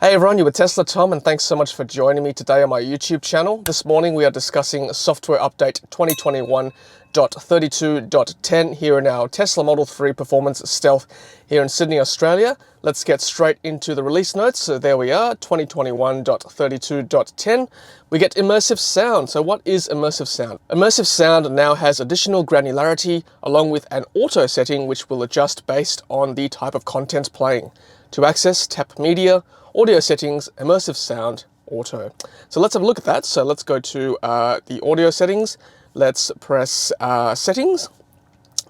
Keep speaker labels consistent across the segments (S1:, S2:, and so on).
S1: Hey everyone, you're with Tesla Tom, and thanks so much for joining me today on my YouTube channel. This morning we are discussing software update 2021.32.10 here in our Tesla Model 3 Performance Stealth here in Sydney, Australia. Let's get straight into the release notes. So there we are, 2021.32.10. We get immersive sound. So what is immersive sound? Immersive sound now has additional granularity along with an auto setting which will adjust based on the type of content playing. To access, tap media, audio settings, immersive sound, auto. So let's have a look at that. So let's go to the audio settings. Let's press settings.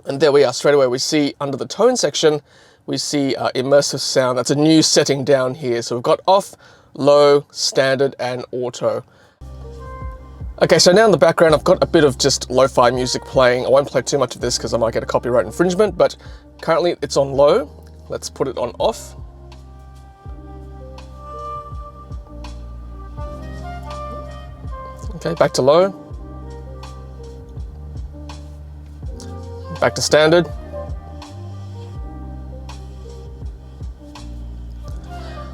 S1: And there we are. Straight away we see under the tone section, we see immersive sound. That's a new setting down here. So we've got off, low, standard, and auto. Okay, so now in the background, I've got a bit of just lo-fi music playing. I won't play too much of this because I might get a copyright infringement, but currently it's on low. Let's put it on off. Okay, back to low. Back to standard.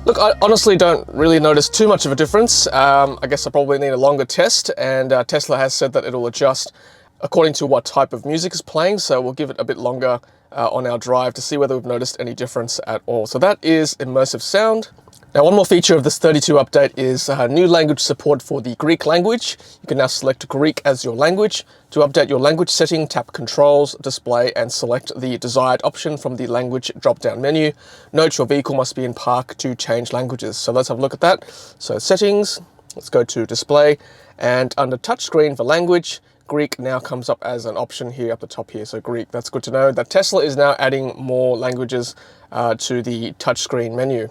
S1: Look, I honestly don't really notice too much of a difference. I guess I probably need a longer test, and Tesla has said that it'll adjust according to what type of music is playing, so we'll give it a bit longer on our drive to see whether we've noticed any difference at all. So that is immersive sound. Now, one more feature of this 32 update is new language support for the Greek language. You can now select Greek as your language. To update your language setting, tap Controls, Display, and select the desired option from the language drop-down menu. Note your vehicle must be in park to change languages. So let's have a look at that. So settings, let's go to Display, and under touchscreen for language, Greek now comes up as an option here up the top here. So Greek, that's good to know that Tesla is now adding more languages to the touchscreen menu.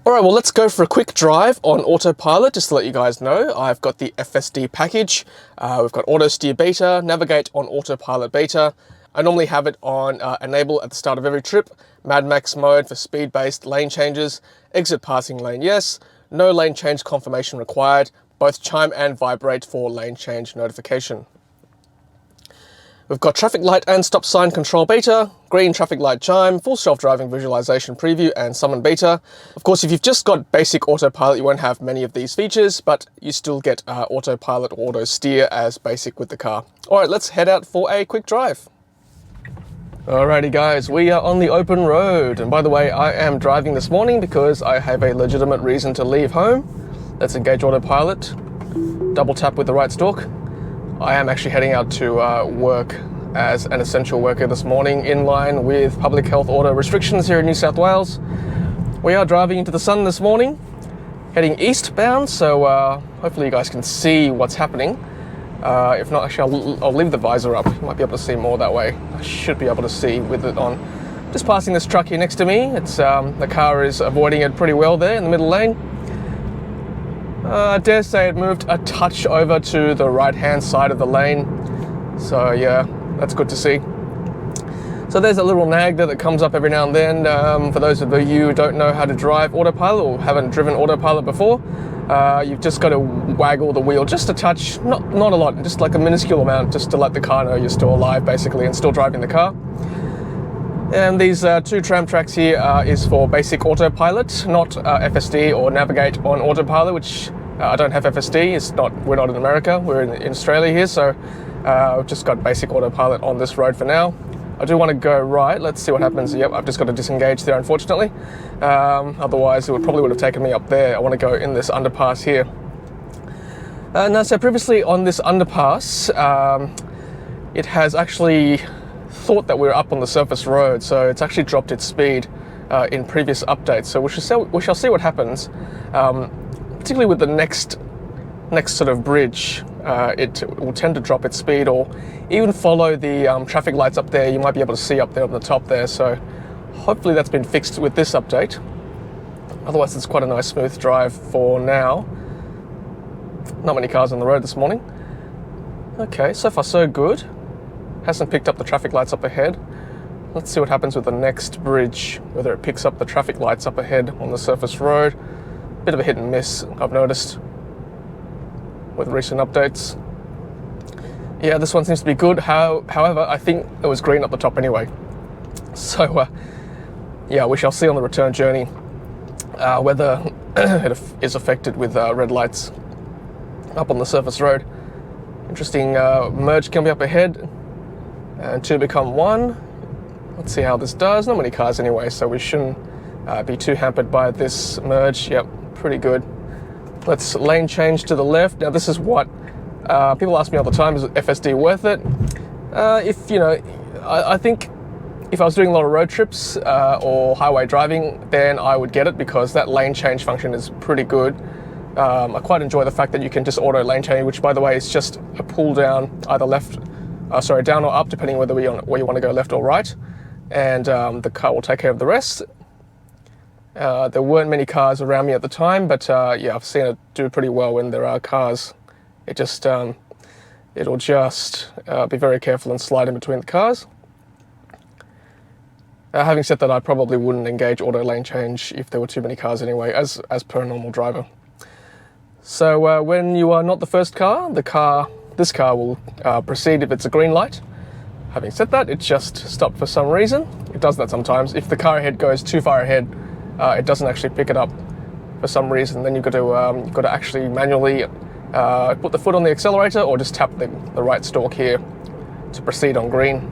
S1: All right, well, let's go for a quick drive on Autopilot. Just to let you guys know, I've got the FSD package. We've got Auto Steer Beta, Navigate on Autopilot Beta. I normally have it on Enable at the start of every trip, Mad Max mode for speed-based lane changes, exit passing lane yes, no lane change confirmation required, both chime and vibrate for lane change notification. We've got traffic light and stop sign control beta, green traffic light chime, full self-driving visualization preview, and summon beta. Of course, if you've just got basic autopilot, you won't have many of these features, but you still get autopilot or auto steer as basic with the car. All right, let's head out for a quick drive. Alrighty guys, we are on the open road. And by the way, I am driving this morning because I have a legitimate reason to leave home. Let's engage autopilot, double tap with the right stalk. I am actually heading out to work as an essential worker this morning in line with public health order restrictions here in New South Wales. We are driving into the sun this morning, heading eastbound, so hopefully you guys can see what's happening. If not, actually I'll leave the visor up. You might be able to see more that way. I should be able to see with it on. Just passing this truck here next to me. It's the car is avoiding it pretty well there in the middle lane. I dare say it moved a touch over to the right-hand side of the lane. So yeah, that's good to see. So there's a little nag there that comes up every now and then. For those of you who don't know how to drive autopilot or haven't driven autopilot before, you've just got to waggle the wheel just a touch, not a lot, just like a minuscule amount, just to let the car know you're still alive basically and still driving the car. And these two tram tracks here is for basic autopilot, not FSD or navigate on autopilot, which I don't have FSD. We're not in America, we're in Australia here, so I've just got basic autopilot on this road for now. I do want to go right. Let's see what happens. Yep, I've just got to disengage there, unfortunately. Otherwise, it probably would have taken me up there. I want to go in this underpass here. Now, so previously on this underpass, it has actually thought that we were up on the surface road, so it's actually dropped its speed in previous updates. So we shall see what happens, particularly with the next sort of bridge. It will tend to drop its speed or even follow the traffic lights up there. You might be able to see up there on the top there. So hopefully that's been fixed with this update. Otherwise, it's quite a nice smooth drive for now. Not many cars on the road this morning. Okay, so far so good. Hasn't picked up the traffic lights up ahead. Let's see what happens with the next bridge, whether it picks up the traffic lights up ahead on the surface road. Bit of a hit and miss, I've noticed, with recent updates. Yeah, this one seems to be good. However, I think it was green up the top anyway. So, yeah, we shall see on the return journey whether it is affected with red lights up on the surface road. Interesting merge coming up ahead, and two become one. Let's see how this does. Not many cars anyway, so we shouldn't be too hampered by this merge. Yep, pretty good. Let's lane change to the left. Now this is what people ask me all the time, is FSD worth it? If, you know, I think if I was doing a lot of road trips or highway driving, then I would get it, because that lane change function is pretty good. I quite enjoy the fact that you can just auto lane change, which by the way is just a pull down, either down or up, depending whether you want to go left or right, and the car will take care of the rest. There weren't many cars around me at the time, but yeah, I've seen it do pretty well when there are cars. It just it'll just be very careful and slide in between the cars. Having said that, I probably wouldn't engage auto lane change if there were too many cars anyway, as per a normal driver. So when you are not the first car, this car will proceed if it's a green light. Having said that, it just stopped for some reason. It does that sometimes. If the car ahead goes too far ahead, it doesn't actually pick it up for some reason. Then you've got to actually manually put the foot on the accelerator, or just tap the right stalk here to proceed on green.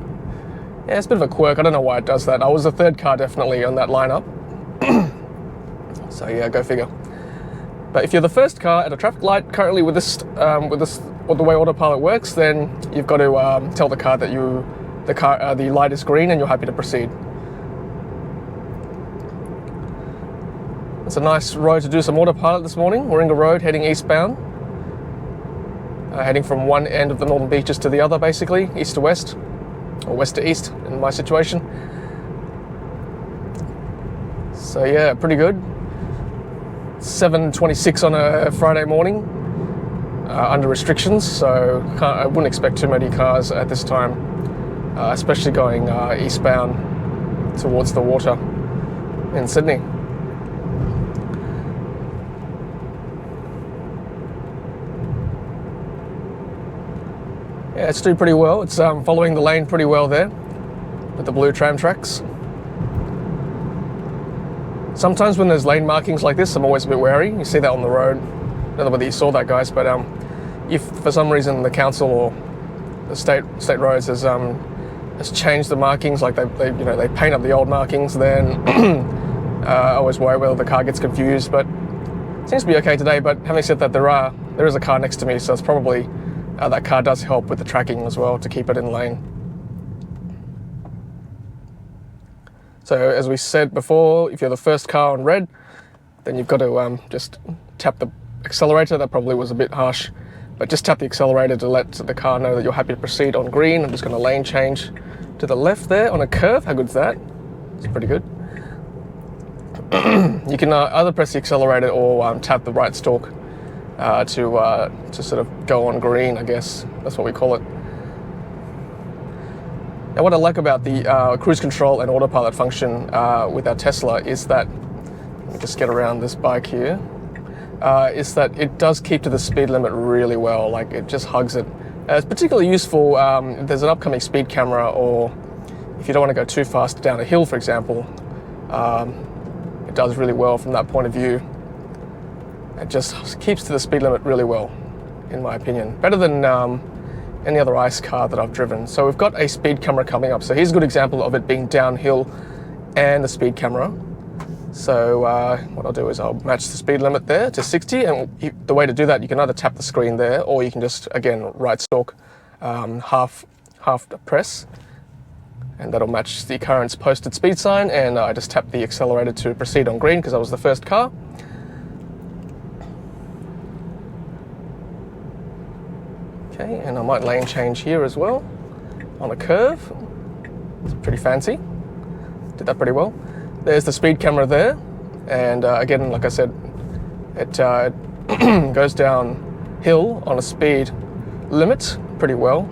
S1: Yeah, it's a bit of a quirk. I don't know why it does that. I was the third car definitely on that lineup. So yeah, go figure. But if you're the first car at a traffic light currently with the way Autopilot works, then you've got to tell the car that the light is green and you're happy to proceed. It's a nice road to do some Autopilot this morning. Warringah Road, heading eastbound. Heading from one end of the Northern Beaches to the other, basically, east to west, or west to east in my situation. So yeah, pretty good. 7:26 on a Friday morning, under restrictions, so I wouldn't expect too many cars at this time, especially going eastbound towards the water in Sydney. Yeah, it's doing pretty well. It's following the lane pretty well there with the blue tram tracks. Sometimes when there's lane markings like this, I'm always a bit wary. You see that on the road. I don't know whether you saw that, guys, but if for some reason the council or the state roads has changed the markings, like they paint up the old markings, then I always worry whether the car gets confused. But it seems to be okay today. But having said that, there is a car next to me, so it's probably that car does help with the tracking as well to keep it in lane. So as we said before, if you're the first car on red, then you've got to just tap the accelerator. That probably was a bit harsh, but just tap the accelerator to let the car know that you're happy to proceed on green. I'm just going to lane change to the left there on a curve. How good's that? It's pretty good. You can either press the accelerator or tap the right stalk to sort of go on green, I guess. That's what we call it. Now what I like about the cruise control and autopilot function with our Tesla is that, let me just get around this bike here, is that it does keep to the speed limit really well. Like, it just hugs it. It's particularly useful if there's an upcoming speed camera, or if you don't want to go too fast down a hill, for example. It does really well from that point of view. It just keeps to the speed limit really well, in my opinion. Better than any other ICE car that I've driven. So we've got a speed camera coming up. So here's a good example of it being downhill and the speed camera. So what I'll do is I'll match the speed limit there to 60, and the way to do that, you can either tap the screen there, or you can just, again, right stalk, half press, and that'll match the current's posted speed sign, and I just tap the accelerator to proceed on green because I was the first car. Okay, and I might lane change here as well on a curve. It's pretty fancy. Did that pretty well. There's the speed camera there, and again, like I said, it goes downhill on a speed limit pretty well.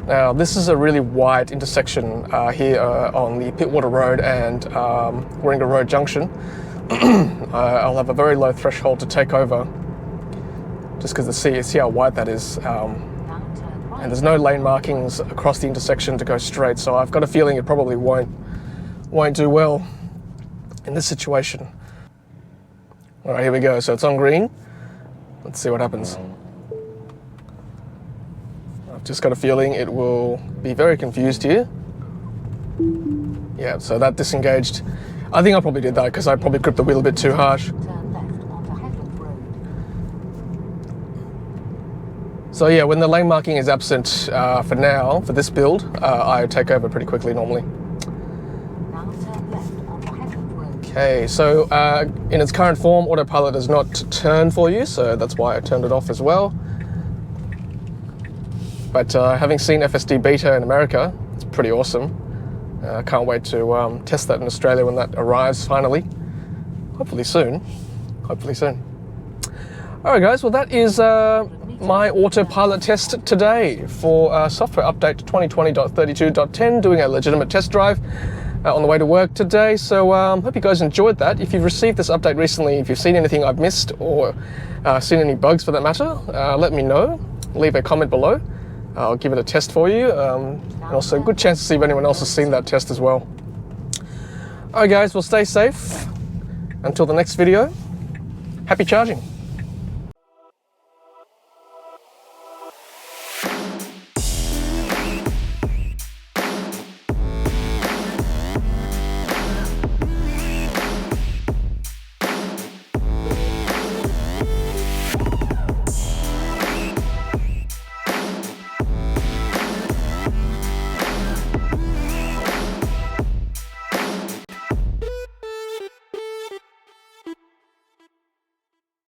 S1: Now, this is a really wide intersection here on the Pittwater Road and Warringah Road Junction. I'll have a very low threshold to take over, just because see how wide that is. And there's no lane markings across the intersection to go straight, so I've got a feeling it probably won't won't do well in this situation. All right, here we go. So it's on green. Let's see what happens. I've just got a feeling it will be very confused here. Yeah, so that disengaged. I think I probably did that because I probably gripped the wheel a bit too harsh. So yeah, when the lane marking is absent for now, for this build, I take over pretty quickly normally. Okay, so in its current form, Autopilot does not turn for you, so that's why I turned it off as well. But having seen FSD Beta in America, it's pretty awesome. I can't wait to test that in Australia when that arrives finally. Hopefully soon. Hopefully soon. Alright guys, well that is my Autopilot test today for software update 2020.32.10, doing a legitimate test drive on the way to work today. So hope you guys enjoyed that. If you've received this update recently, if you've seen anything I've missed or seen any bugs for that matter, let me know. Leave a comment below. I'll give it a test for you. And also a good chance to see if anyone else has seen that test as well. Alright guys, well stay safe. Until the next video, happy charging.